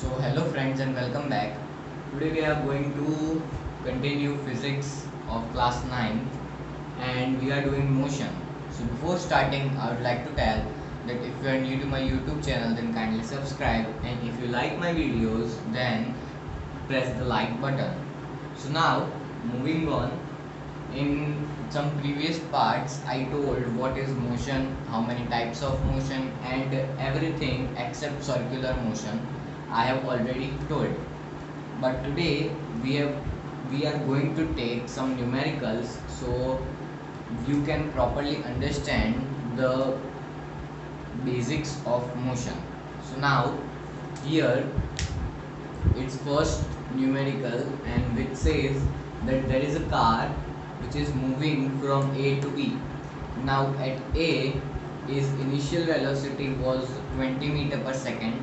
So hello friends and welcome back. Today we are going to continue physics of class 9 and we are doing motion. So before starting I would like to tell that if you are new to my YouTube channel then kindly subscribe, and if you like my videos then press the like button. So now moving on, in some previous parts I told what is motion, how many types of motion and everything except circular motion I have already told. But today we are going to take some numericals so you can properly understand the basics of motion. So now here its first numerical, and which says that there is a car which is moving from A to B. Now at A its initial velocity was 20 meter per second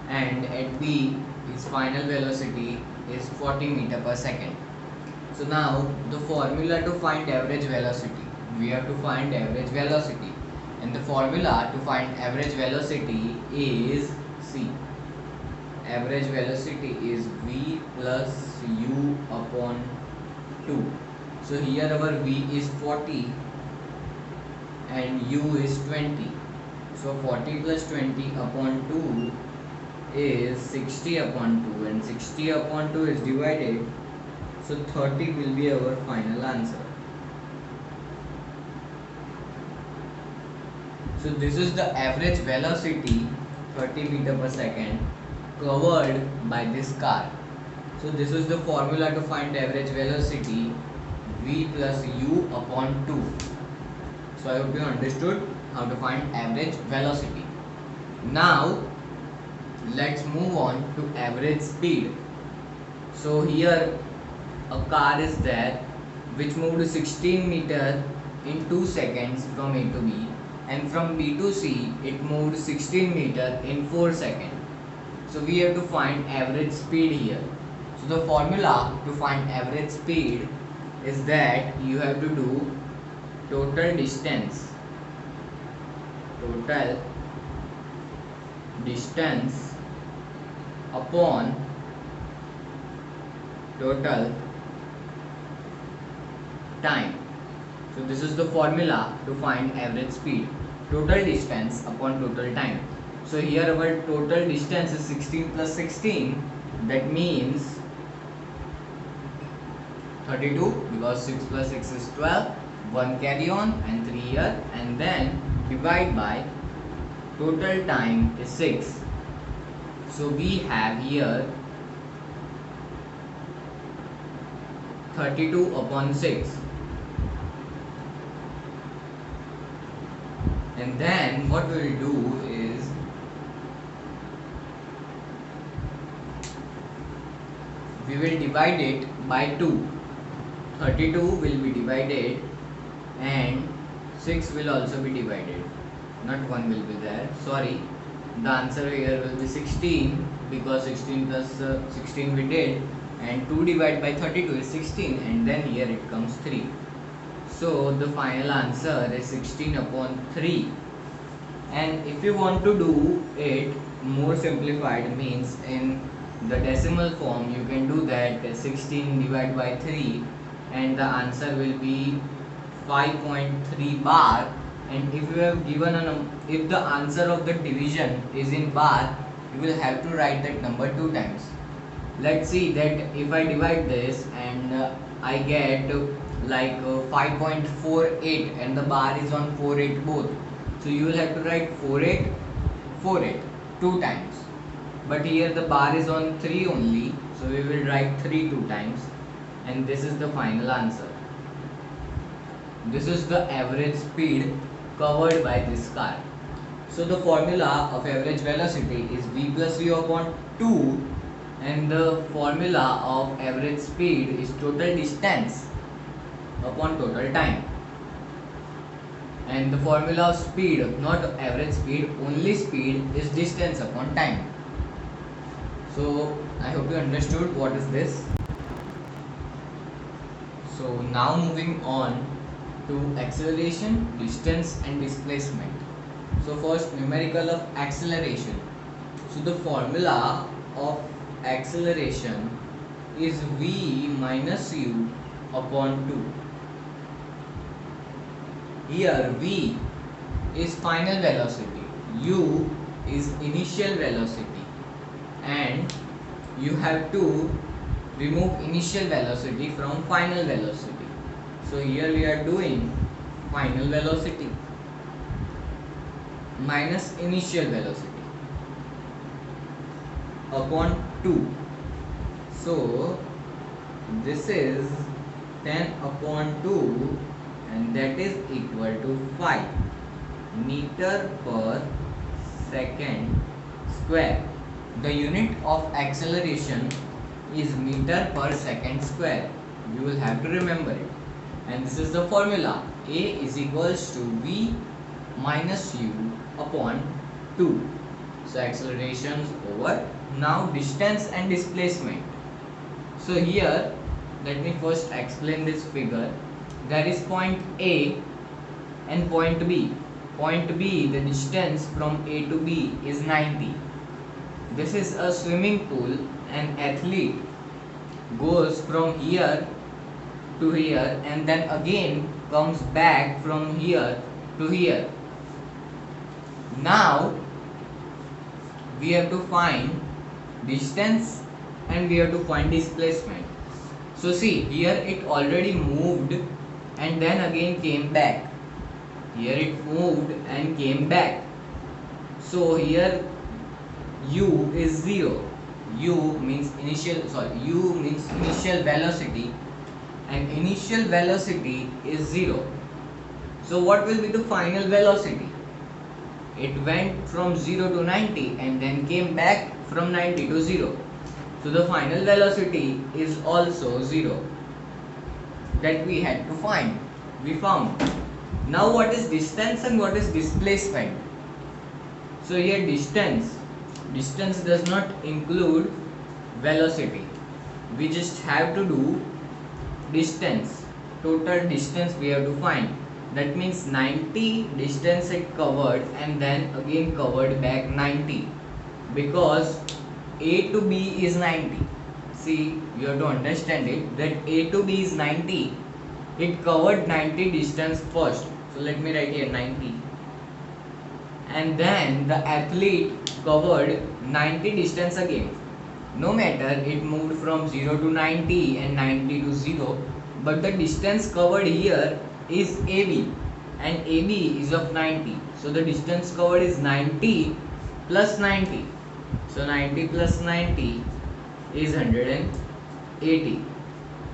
and at B its final velocity is 40 meter per second. So now the formula to find average velocity, we have to find average velocity, and the formula to find average velocity is C. Average velocity is V plus U upon 2. So here our V is 40 and U is 20. So 40 plus 20 upon 2 is 60 upon 2, and 60 upon 2 is divided. So 30 will be our final answer. So this is the average velocity 30 meter per second covered by this car. So this is the formula to find average velocity, V plus U upon 2. So I hope you understood how to find average velocity. Now let's move on to average speed. So here a car is there which moved 16 meter in 2 seconds from A to B, and from B to C it moved 16 meter in 4 seconds. So we have to find average speed here. So the formula to find average speed is that you have to do total distance upon total time. So this is the formula to find average speed, total distance upon total time. So here our total distance is 16 plus 16, that means 32, because 6 plus 6 is 12, 1 carry on and 3 here, and then divide by total time is 6. So we have here 32 upon 6, and then what we will do is we will divide it by 2. 32 will be divided and 6 will also be divided, not 1 will be there, sorry. The answer here will be 16, because 16 plus 16 we did, and 2 divided by 32 is 16, and then here it comes 3. So the final answer is 16 upon 3. And if you want to do it more simplified, means in the decimal form, you can do that 16 divided by 3 and the answer will be 5.3 bar. And if you have given if the answer of the division is in bar, you will have to write that number 2 times. Let's see that if I divide this and I get like 5.48 and the bar is on 48 both. So you will have to write 48, 48 2 times. But here the bar is on 3 only, so we will write 3 2 times, and this is the final answer. This is the average speed covered by this car. So the formula of average velocity is V plus U upon 2, and the formula of average speed is total distance upon total time. And the formula of speed, not average speed, only speed, is distance upon time. So I hope you understood what is this. So now moving on to acceleration, distance and displacement. So first numerical of acceleration. So the formula of acceleration is v minus u upon 2. Here v is final velocity, u is initial velocity, and you have to remove initial velocity from final velocity. So here we are doing final velocity minus initial velocity upon 2. So this is 10 upon 2, and that is equal to 5 meter per second square. The unit of acceleration is meter per second square. You will have to remember it. And this is the formula. A is equals to v minus u upon 2. So accelerations over. Now distance and displacement. So here let me first explain this figure. There is point A and point B. Point B, the distance from A to B is 90. This is a swimming pool. An athlete goes from here to here and then again comes back from here to here. Now we have to find distance and we have to find displacement. So see, here it already moved and then again came back. Here it moved and came back. So here u is 0. U means initial velocity, and initial velocity is 0. So what will be the final velocity? It went from 0 to 90 and then came back from 90 to 0. So the final velocity is also 0. That we had to find. We found. Now what is distance and what is displacement? So here distance does not include velocity. We just have to do distance. Total distance we have to find. That means 90 distance it covered and then again covered back 90, because A to B is 90. See, you have to understand it, that A to B is 90. It covered 90 distance first. So let me write here 90. And then the athlete covered 90 distance again. No matter it moved from 0 to 90 and 90 to 0, but the distance covered here is AB, and AB is of 90. So the distance covered is 90 plus 90. So 90 plus 90 is 180.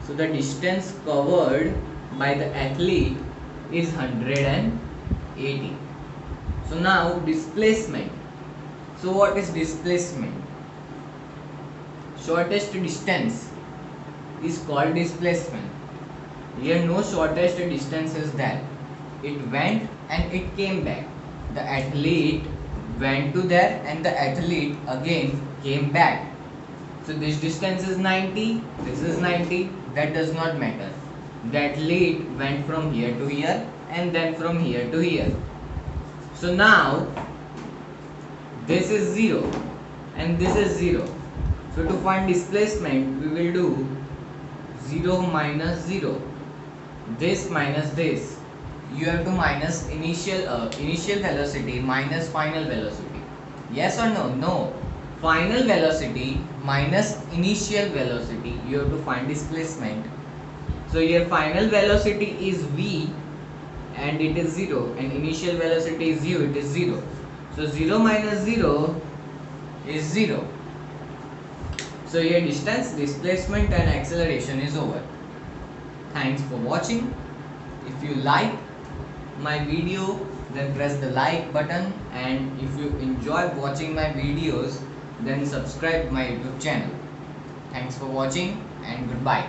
So the distance covered by the athlete is 180. So now displacement. So what is displacement? Shortest distance is called displacement. Here no shortest distance is there. It went and it came back. The athlete went to there and the athlete again came back. So this distance is 90, this is 90, that does not matter. The athlete went from here to here and then from here to here. So now this is 0 and this is 0. So to find displacement we will do 0 minus 0. This minus this. You have to minus initial velocity minus final velocity. Yes or no? No. Final velocity minus initial velocity. You have to find displacement. So your final velocity is v and it is 0, and initial velocity is u, it is 0. So 0 minus 0 is 0. So your distance, displacement and acceleration is over. Thanks for watching. If you like my video, then press the like button, and if you enjoy watching my videos, then subscribe my YouTube channel. Thanks for watching and goodbye.